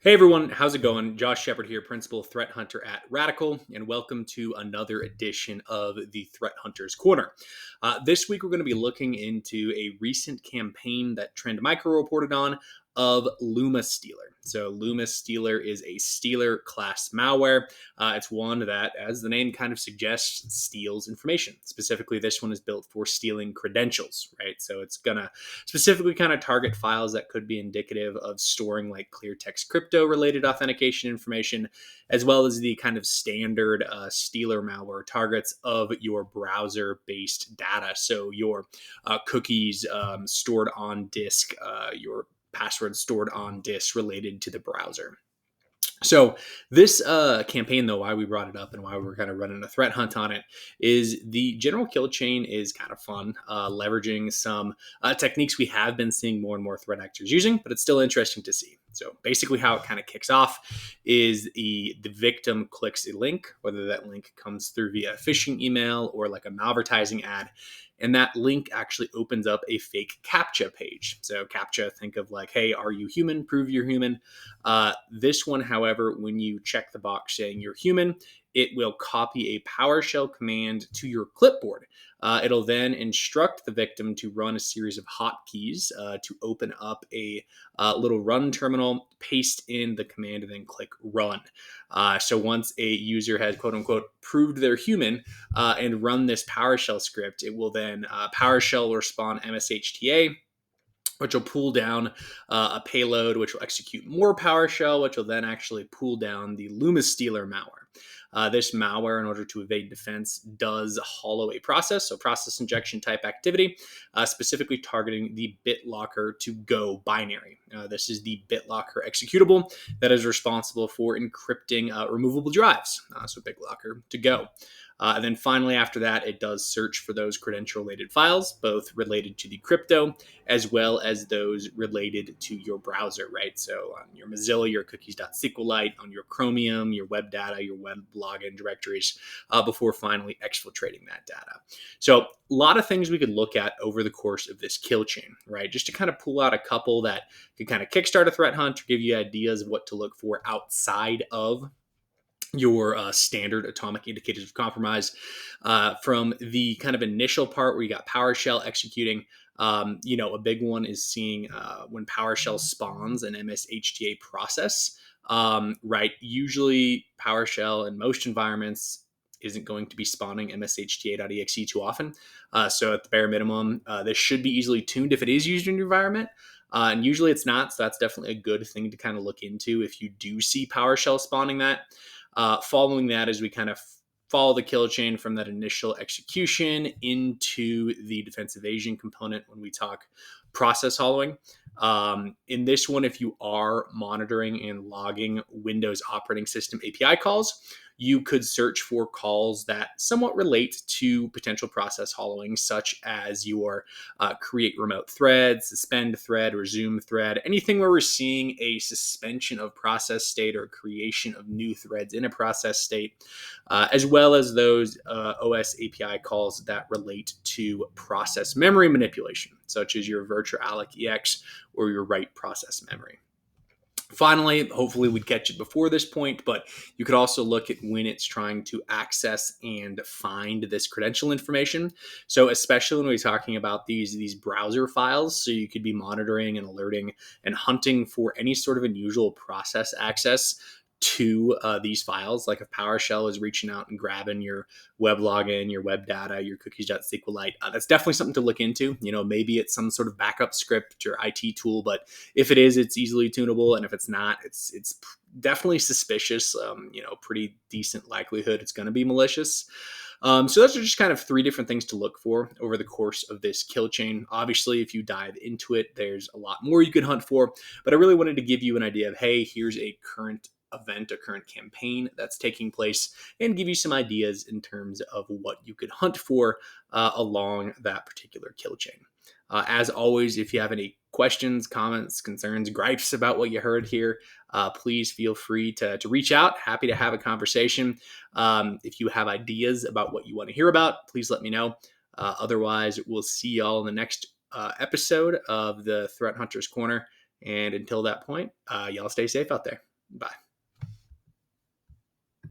Hey everyone, how's it going? Josh Shepard here, Principal Threat Hunter at Radical, and welcome to another edition of the Threat Hunter's Corner. This week we're going to be looking into a recent campaign that Trend Micro reported on of Lumma Stealer. So Lumma Stealer is a Stealer class malware. It's one that, as the name kind of suggests, steals information. Specifically, this one is built for stealing credentials, right? So it's going to specifically kind of target files that could be indicative of storing like clear text crypto related authentication information, as well as the kind of standard Stealer malware targets of your browser based data. So your cookies stored on disk, your passwords stored on disk related to the browser. So this campaign, though, why we brought it up and why we're kind of running a threat hunt on it is the general kill chain is kind of fun, leveraging some techniques we have been seeing more and more threat actors using, but it's still interesting to see. So basically how it kind of kicks off is the victim clicks a link, whether that link comes through via a phishing email or like a malvertising ad. And that link actually opens up a fake CAPTCHA page. So CAPTCHA, think of like, hey, are you human? Prove you're human. This one, however, when you check the box saying you're human, it will copy a PowerShell command to your clipboard. It'll then instruct the victim to run a series of hotkeys to open up a little run terminal, paste in the command, and then click run. So once a user has, quote unquote, proved they're human and run this PowerShell script, it will then PowerShell will spawn MSHTA, which will pull down a payload, which will execute more PowerShell, which will then actually pull down the Lumma Stealer malware. This malware, in order to evade defense, does hollow a process, so process injection type activity, specifically targeting the BitLocker to go binary. This is the BitLocker executable that is responsible for encrypting removable drives, so BitLocker to go. And then finally, after that, it does search for those credential-related files, both related to the crypto as well as those related to your browser, right? So on your Mozilla, your cookies.sqlite, on your Chromium, your web data, your web login directories, before finally exfiltrating that data. So a lot of things we could look at over the course of this kill chain, right? Just to kind of pull out a couple that could kind of kickstart a threat hunt or give you ideas of what to look for outside of your standard atomic indicators of compromise. From the kind of initial part where you got PowerShell executing, a big one is seeing when PowerShell spawns an MSHTA process, right? Usually PowerShell in most environments isn't going to be spawning mshta.exe too often. So at the bare minimum, this should be easily tuned if it is used in your environment. And usually it's not, so that's definitely a good thing to kind of look into if you do see PowerShell spawning that. Following that, as we kind of follow the kill chain from that initial execution into the defense evasion component when we talk process hollowing. In this one, if you are monitoring and logging Windows operating system API calls, you could search for calls that somewhat relate to potential process hollowing, such as your create remote thread, suspend thread, resume thread, anything where we're seeing a suspension of process state or creation of new threads in a process state, as well as those OS API calls that relate to process memory manipulation, such as your virtualIC EX or your write process memory. Finally, hopefully we'd catch it before this point, but you could also look at when it's trying to access and find this credential information. So especially when we're talking about these browser files, so you could be monitoring and alerting and hunting for any sort of unusual process access to these files. Like if PowerShell is reaching out and grabbing your web login, your web data, your cookies.sqlite, that's definitely something to look into. Maybe it's some sort of backup script or IT tool, but if it is, it's easily tunable. And if it's not, it's definitely suspicious. Pretty decent likelihood it's going to be malicious. So those are just kind of three different things to look for over the course of this kill chain. Obviously, if you dive into it, there's a lot more you could hunt for, but I really wanted to give you an idea of, hey, here's a current event, a current campaign that's taking place, and give you some ideas in terms of what you could hunt for along that particular kill chain. As always, if you have any questions, comments, concerns, gripes about what you heard here, please feel free to reach out. Happy to have a conversation. If you have ideas about what you want to hear about, please let me know. Otherwise, we'll see y'all in the next episode of the Threat Hunter's Corner. And until that point, y'all stay safe out there. Bye.